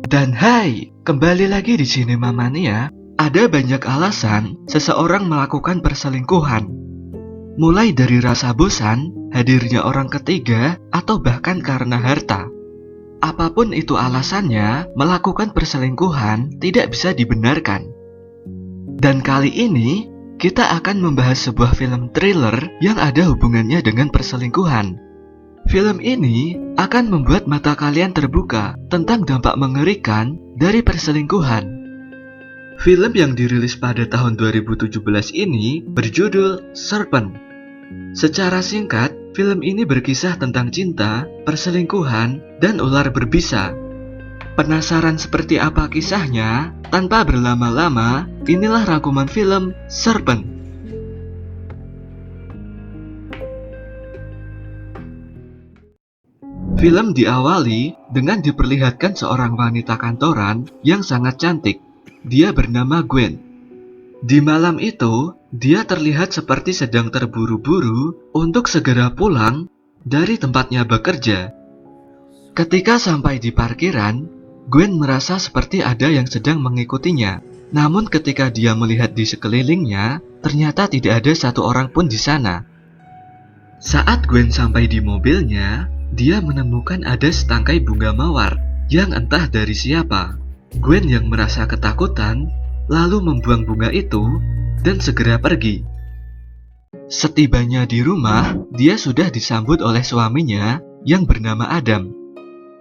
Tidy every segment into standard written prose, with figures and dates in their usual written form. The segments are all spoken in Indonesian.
Dan hai, kembali lagi di Cinema Mania. Ada banyak alasan seseorang melakukan perselingkuhan. Mulai dari rasa bosan, hadirnya orang ketiga, atau bahkan karena harta. Apapun itu alasannya, melakukan perselingkuhan tidak bisa dibenarkan. Dan kali ini, kita akan membahas sebuah film thriller yang ada hubungannya dengan perselingkuhan. Film ini akan membuat mata kalian terbuka tentang dampak mengerikan dari perselingkuhan. Film yang dirilis pada tahun 2017 ini berjudul Serpent. Secara singkat, film ini berkisah tentang cinta, perselingkuhan, dan ular berbisa. Penasaran seperti apa kisahnya? Tanpa berlama-lama, inilah rangkuman film Serpent. Film diawali dengan diperlihatkan seorang wanita kantoran yang sangat cantik. Dia bernama Gwen. Di malam itu, dia terlihat seperti sedang terburu-buru untuk segera pulang dari tempatnya bekerja. Ketika sampai di parkiran, Gwen merasa seperti ada yang sedang mengikutinya. Namun ketika dia melihat di sekelilingnya, ternyata tidak ada satu orang pun di sana. Saat Gwen sampai di mobilnya, dia menemukan ada setangkai bunga mawar yang entah dari siapa. Gwen yang merasa ketakutan lalu membuang bunga itu dan segera pergi. Setibanya di rumah, dia sudah disambut oleh suaminya yang bernama Adam.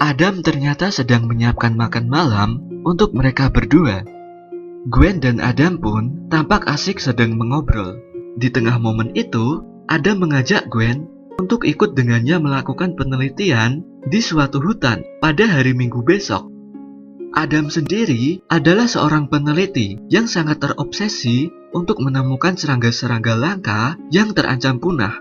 Adam ternyata sedang menyiapkan makan malam untuk mereka berdua. Gwen dan Adam pun tampak asik sedang mengobrol. Di tengah momen itu, Adam mengajak Gwen untuk ikut dengannya melakukan penelitian di suatu hutan pada hari Minggu besok. Adam sendiri adalah seorang peneliti yang sangat terobsesi untuk menemukan serangga-serangga langka yang terancam punah.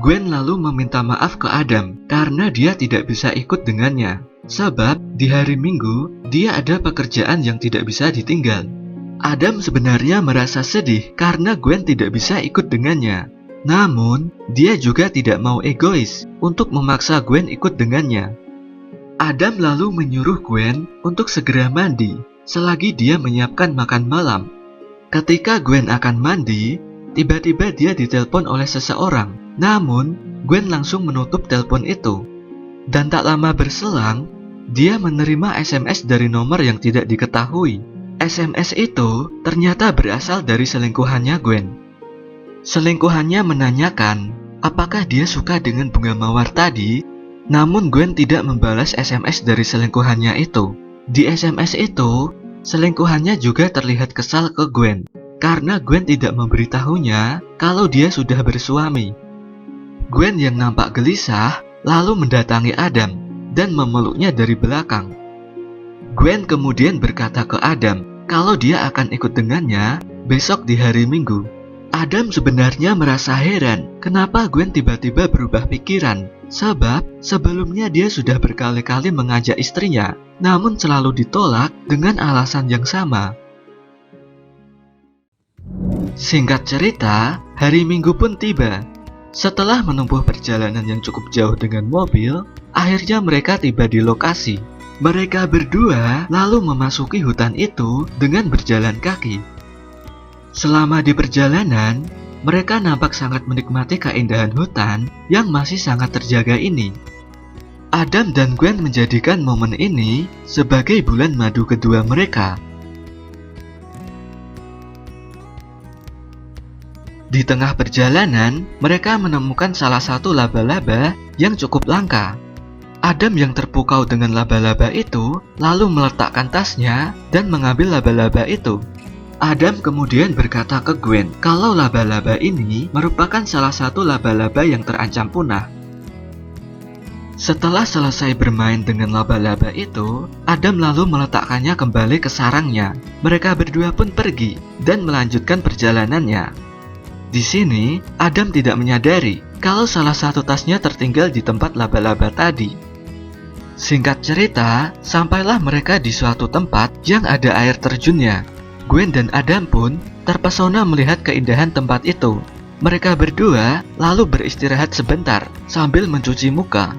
Gwen lalu meminta maaf ke Adam karena dia tidak bisa ikut dengannya. Sebab di hari Minggu dia ada pekerjaan yang tidak bisa ditinggal. Adam sebenarnya merasa sedih karena Gwen tidak bisa ikut dengannya. Namun, dia juga tidak mau egois untuk memaksa Gwen ikut dengannya. Adam lalu menyuruh Gwen untuk segera mandi selagi dia menyiapkan makan malam. Ketika Gwen akan mandi, tiba-tiba dia ditelepon oleh seseorang. Namun, Gwen langsung menutup telepon itu. Dan tak lama berselang, dia menerima SMS dari nomor yang tidak diketahui. SMS itu ternyata berasal dari selingkuhannya Gwen. Selingkuhannya menanyakan apakah dia suka dengan bunga mawar tadi. Namun Gwen tidak membalas SMS dari selingkuhannya itu. Di SMS itu, selingkuhannya juga terlihat kesal ke Gwen karena Gwen tidak memberitahunya kalau dia sudah bersuami. Gwen yang nampak gelisah lalu mendatangi Adam dan memeluknya dari belakang. Gwen kemudian berkata ke Adam kalau dia akan ikut dengannya besok di hari Minggu. Adam sebenarnya merasa heran kenapa Gwen tiba-tiba berubah pikiran. Sebab sebelumnya dia sudah berkali-kali mengajak istrinya, namun selalu ditolak dengan alasan yang sama. Singkat cerita, hari Minggu pun tiba. Setelah menempuh perjalanan yang cukup jauh dengan mobil, akhirnya mereka tiba di lokasi. Mereka berdua lalu memasuki hutan itu dengan berjalan kaki. Selama di perjalanan, mereka nampak sangat menikmati keindahan hutan yang masih sangat terjaga ini. Adam dan Gwen menjadikan momen ini sebagai bulan madu kedua mereka. Di tengah perjalanan, mereka menemukan salah satu laba-laba yang cukup langka. Adam yang terpukau dengan laba-laba itu lalu meletakkan tasnya dan mengambil laba-laba itu. Adam kemudian berkata ke Gwen kalau laba-laba ini merupakan salah satu laba-laba yang terancam punah. Setelah selesai bermain dengan laba-laba itu, Adam lalu meletakkannya kembali ke sarangnya. Mereka berdua pun pergi dan melanjutkan perjalanannya. Di sini, Adam tidak menyadari kalau salah satu tasnya tertinggal di tempat laba-laba tadi. Singkat cerita, sampailah mereka di suatu tempat yang ada air terjunnya. Gwen dan Adam pun terpesona melihat keindahan tempat itu. Mereka berdua lalu beristirahat sebentar sambil mencuci muka.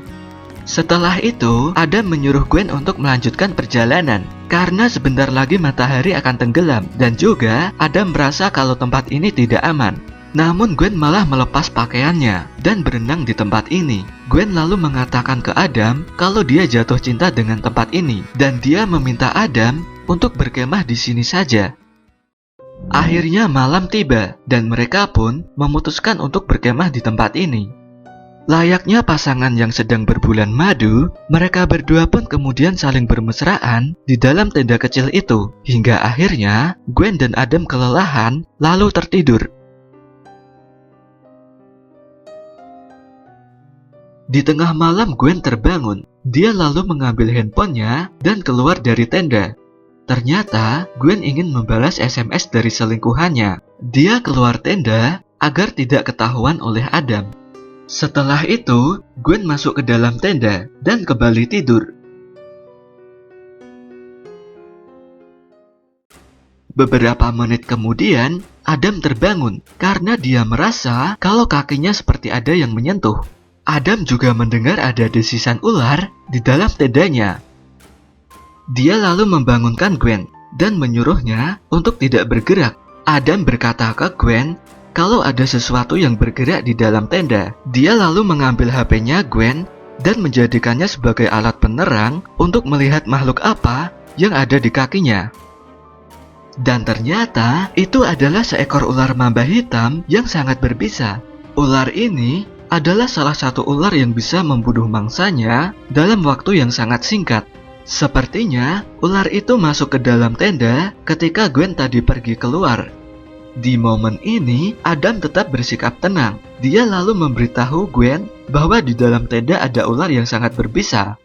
Setelah itu, Adam menyuruh Gwen untuk melanjutkan perjalanan karena sebentar lagi matahari akan tenggelam, dan juga Adam merasa kalau tempat ini tidak aman. Namun Gwen malah melepas pakaiannya dan berenang di tempat ini. Gwen lalu mengatakan ke Adam kalau dia jatuh cinta dengan tempat ini, dan dia meminta Adam untuk berkemah di sini saja. Akhirnya malam tiba dan mereka pun memutuskan untuk berkemah di tempat ini. Layaknya pasangan yang sedang berbulan madu, mereka berdua pun kemudian saling bermesraan di dalam tenda kecil itu, hingga akhirnya Gwen dan Adam kelelahan lalu tertidur. Di tengah malam Gwen terbangun. Dia lalu mengambil handphonenya dan keluar dari tenda. Ternyata Gwen ingin membalas SMS dari selingkuhannya. Dia keluar tenda agar tidak ketahuan oleh Adam. Setelah itu, Gwen masuk ke dalam tenda dan kembali tidur. Beberapa menit kemudian, Adam terbangun karena dia merasa kalau kakinya seperti ada yang menyentuh. Adam juga mendengar ada desisan ular di dalam tendanya. Dia lalu membangunkan Gwen dan menyuruhnya untuk tidak bergerak. Adam berkata ke Gwen kalau ada sesuatu yang bergerak di dalam tenda. Dia lalu mengambil HP-nya Gwen dan menjadikannya sebagai alat penerang untuk melihat makhluk apa yang ada di kakinya. Dan ternyata itu adalah seekor ular mamba hitam yang sangat berbisa. Ular ini adalah salah satu ular yang bisa membunuh mangsanya dalam waktu yang sangat singkat. Sepertinya ular itu masuk ke dalam tenda ketika Gwen tadi pergi keluar. Di momen ini, Adam tetap bersikap tenang. Dia lalu memberitahu Gwen bahwa di dalam tenda ada ular yang sangat berbisa.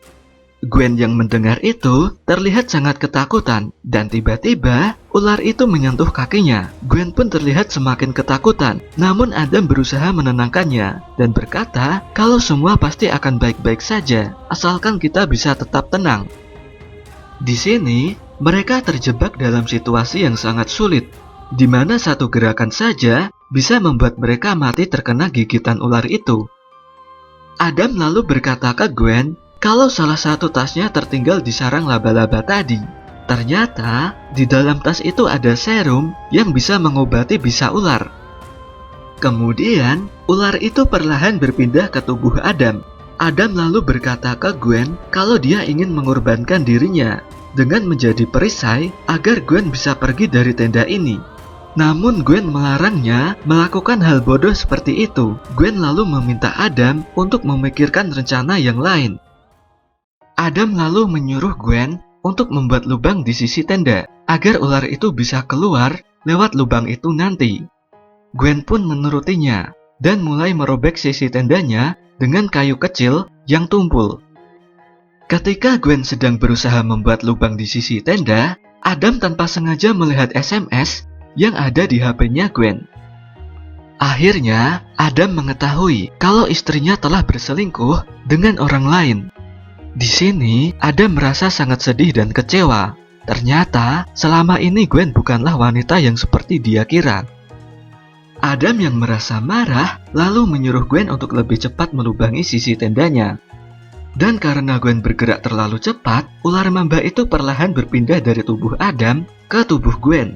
Gwen yang mendengar itu terlihat sangat ketakutan, dan tiba-tiba ular itu menyentuh kakinya. Gwen pun terlihat semakin ketakutan, namun Adam berusaha menenangkannya dan berkata kalau semua pasti akan baik-baik saja, asalkan kita bisa tetap tenang. Di sini, mereka terjebak dalam situasi yang sangat sulit, di mana satu gerakan saja bisa membuat mereka mati terkena gigitan ular itu. Adam lalu berkata ke Gwen kalau salah satu tasnya tertinggal di sarang laba-laba tadi. Ternyata di dalam tas itu ada serum yang bisa mengobati bisa ular. Kemudian ular itu perlahan berpindah ke tubuh Adam. Adam lalu berkata ke Gwen kalau dia ingin mengorbankan dirinya dengan menjadi perisai agar Gwen bisa pergi dari tenda ini. Namun Gwen melarangnya melakukan hal bodoh seperti itu. Gwen lalu meminta Adam untuk memikirkan rencana yang lain. Adam lalu menyuruh Gwen untuk membuat lubang di sisi tenda agar ular itu bisa keluar lewat lubang itu nanti. Gwen pun menurutinya dan mulai merobek sisi tendanya dengan kayu kecil yang tumpul. Ketika Gwen sedang berusaha membuat lubang di sisi tenda, Adam tanpa sengaja melihat SMS yang ada di HP-nya Gwen. Akhirnya, Adam mengetahui kalau istrinya telah berselingkuh dengan orang lain. Di sini, Adam merasa sangat sedih dan kecewa. Ternyata, selama ini Gwen bukanlah wanita yang seperti dia kira. Adam yang merasa marah, lalu menyuruh Gwen untuk lebih cepat melubangi sisi tendanya. Dan karena Gwen bergerak terlalu cepat, ular mamba itu perlahan berpindah dari tubuh Adam ke tubuh Gwen.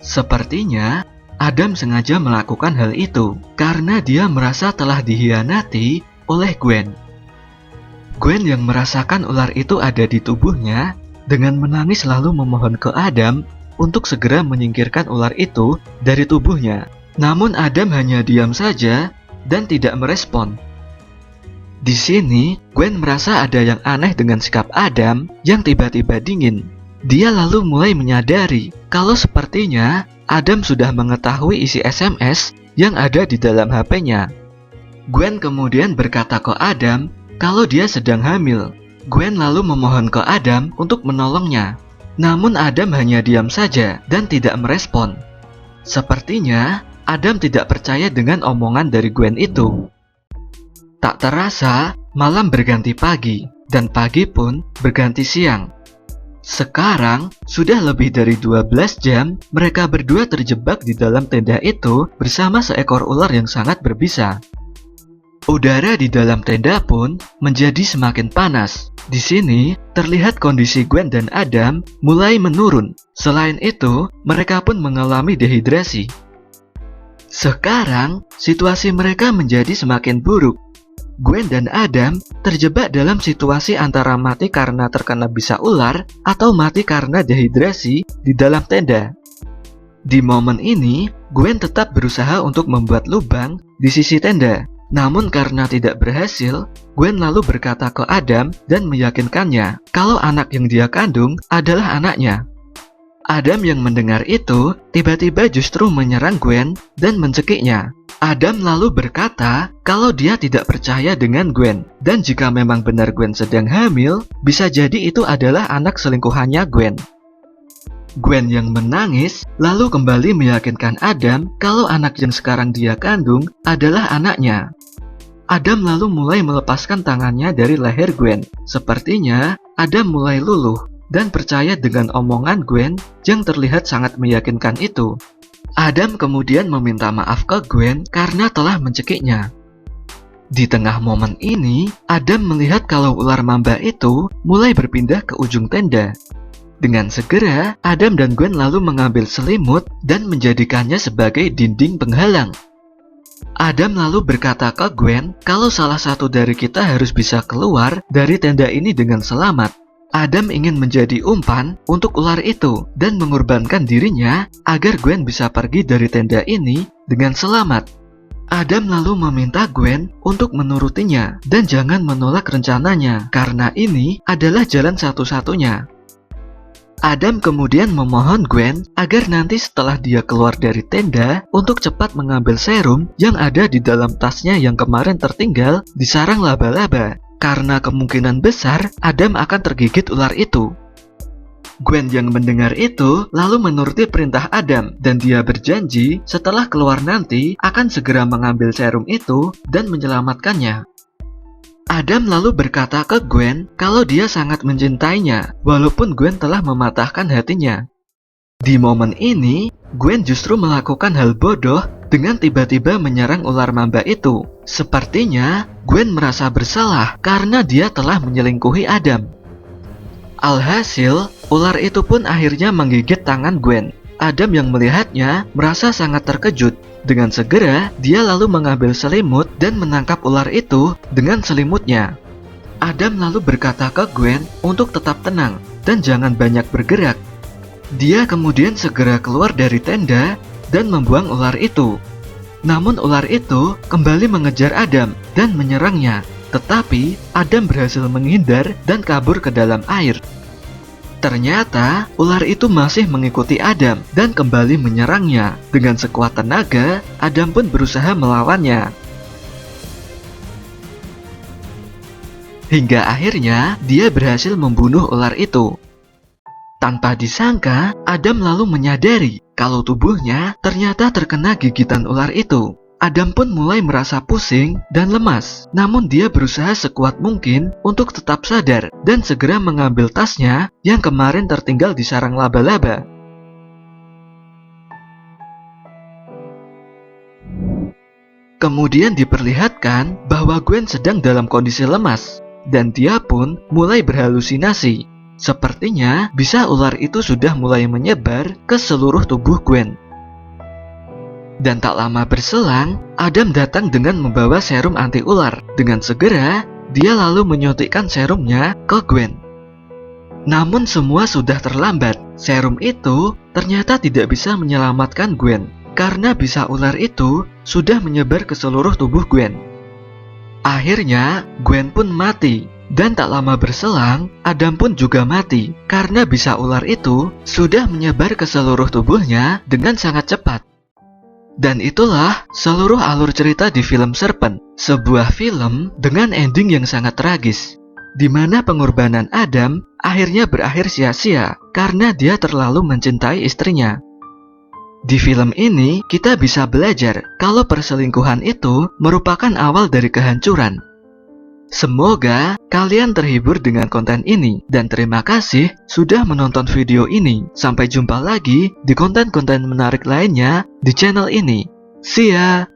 Sepertinya, Adam sengaja melakukan hal itu karena dia merasa telah dihianati oleh Gwen. Gwen yang merasakan ular itu ada di tubuhnya dengan menangis lalu memohon ke Adam untuk segera menyingkirkan ular itu dari tubuhnya. Namun Adam hanya diam saja dan tidak merespon. Di sini, Gwen merasa ada yang aneh dengan sikap Adam yang tiba-tiba dingin. Dia lalu mulai menyadari kalau sepertinya Adam sudah mengetahui isi SMS yang ada di dalam HP-nya. Gwen kemudian berkata ke Adam kalau dia sedang hamil. Gwen lalu memohon ke Adam untuk menolongnya. Namun Adam hanya diam saja dan tidak merespon. Sepertinya Adam tidak percaya dengan omongan dari Gwen itu. Tak terasa, malam berganti pagi, dan pagi pun berganti siang. Sekarang, sudah lebih dari 12 jam, mereka berdua terjebak di dalam tenda itu bersama seekor ular yang sangat berbisa. Udara di dalam tenda pun menjadi semakin panas. Di sini terlihat kondisi Gwen dan Adam mulai menurun. Selain itu, mereka pun mengalami dehidrasi. Sekarang, situasi mereka menjadi semakin buruk. Gwen dan Adam terjebak dalam situasi antara mati karena terkena bisa ular atau mati karena dehidrasi di dalam tenda. Di momen ini, Gwen tetap berusaha untuk membuat lubang di sisi tenda. Namun karena tidak berhasil, Gwen lalu berkata ke Adam dan meyakinkannya kalau anak yang dia kandung adalah anaknya. Adam yang mendengar itu tiba-tiba justru menyerang Gwen dan mencekiknya. Adam lalu berkata kalau dia tidak percaya dengan Gwen, dan jika memang benar Gwen sedang hamil, bisa jadi itu adalah anak selingkuhannya Gwen. Gwen yang menangis lalu kembali meyakinkan Adam kalau anak yang sekarang dia kandung adalah anaknya. Adam lalu mulai melepaskan tangannya dari leher Gwen. Sepertinya Adam mulai luluh dan percaya dengan omongan Gwen yang terlihat sangat meyakinkan itu. Adam kemudian meminta maaf ke Gwen karena telah mencekiknya. Di tengah momen ini, Adam melihat kalau ular mamba itu mulai berpindah ke ujung tenda. Dengan segera, Adam dan Gwen lalu mengambil selimut dan menjadikannya sebagai dinding penghalang. Adam lalu berkata ke Gwen kalau salah satu dari kita harus bisa keluar dari tenda ini dengan selamat. Adam ingin menjadi umpan untuk ular itu dan mengorbankan dirinya agar Gwen bisa pergi dari tenda ini dengan selamat. Adam lalu meminta Gwen untuk menurutinya dan jangan menolak rencananya karena ini adalah jalan satu-satunya. Adam kemudian memohon Gwen agar nanti setelah dia keluar dari tenda untuk cepat mengambil serum yang ada di dalam tasnya yang kemarin tertinggal di sarang laba-laba. Karena kemungkinan besar Adam akan tergigit ular itu. Gwen yang mendengar itu lalu menuruti perintah Adam dan dia berjanji setelah keluar nanti akan segera mengambil serum itu dan menyelamatkannya. Adam lalu berkata ke Gwen kalau dia sangat mencintainya walaupun Gwen telah mematahkan hatinya. Di momen ini, Gwen justru melakukan hal bodoh dengan tiba-tiba menyerang ular mamba itu. Sepertinya Gwen merasa bersalah karena dia telah menyelingkuhi Adam. Alhasil, ular itu pun akhirnya menggigit tangan Gwen. Adam yang melihatnya merasa sangat terkejut. Dengan segera, dia lalu mengambil selimut dan menangkap ular itu dengan selimutnya. Adam lalu berkata ke Gwen untuk tetap tenang dan jangan banyak bergerak. Dia kemudian segera keluar dari tenda dan membuang ular itu. Namun ular itu kembali mengejar Adam dan menyerangnya. Tetapi Adam berhasil menghindar dan kabur ke dalam air. Ternyata ular itu masih mengikuti Adam dan kembali menyerangnya. Dengan sekuat tenaga, Adam pun berusaha melawannya. Hingga akhirnya dia berhasil membunuh ular itu. Tanpa disangka, Adam lalu menyadari kalau tubuhnya ternyata terkena gigitan ular itu. Adam pun mulai merasa pusing dan lemas, namun dia berusaha sekuat mungkin untuk tetap sadar dan segera mengambil tasnya yang kemarin tertinggal di sarang laba-laba. Kemudian diperlihatkan bahwa Gwen sedang dalam kondisi lemas, dan dia pun mulai berhalusinasi. Sepertinya bisa ular itu sudah mulai menyebar ke seluruh tubuh Gwen. Dan tak lama berselang, Adam datang dengan membawa serum anti ular. Dengan segera, dia lalu menyuntikkan serumnya ke Gwen. Namun semua sudah terlambat. Serum itu ternyata tidak bisa menyelamatkan Gwen, karena bisa ular itu sudah menyebar ke seluruh tubuh Gwen. Akhirnya, Gwen pun mati. Dan tak lama berselang, Adam pun juga mati, karena bisa ular itu sudah menyebar ke seluruh tubuhnya dengan sangat cepat. Dan itulah seluruh alur cerita di film Serpent, sebuah film dengan ending yang sangat tragis, di mana pengorbanan Adam akhirnya berakhir sia-sia karena dia terlalu mencintai istrinya. Di film ini, kita bisa belajar kalau perselingkuhan itu merupakan awal dari kehancuran. Semoga kalian terhibur dengan konten ini, dan terima kasih sudah menonton video ini. Sampai jumpa lagi di konten-konten menarik lainnya di channel ini. See ya!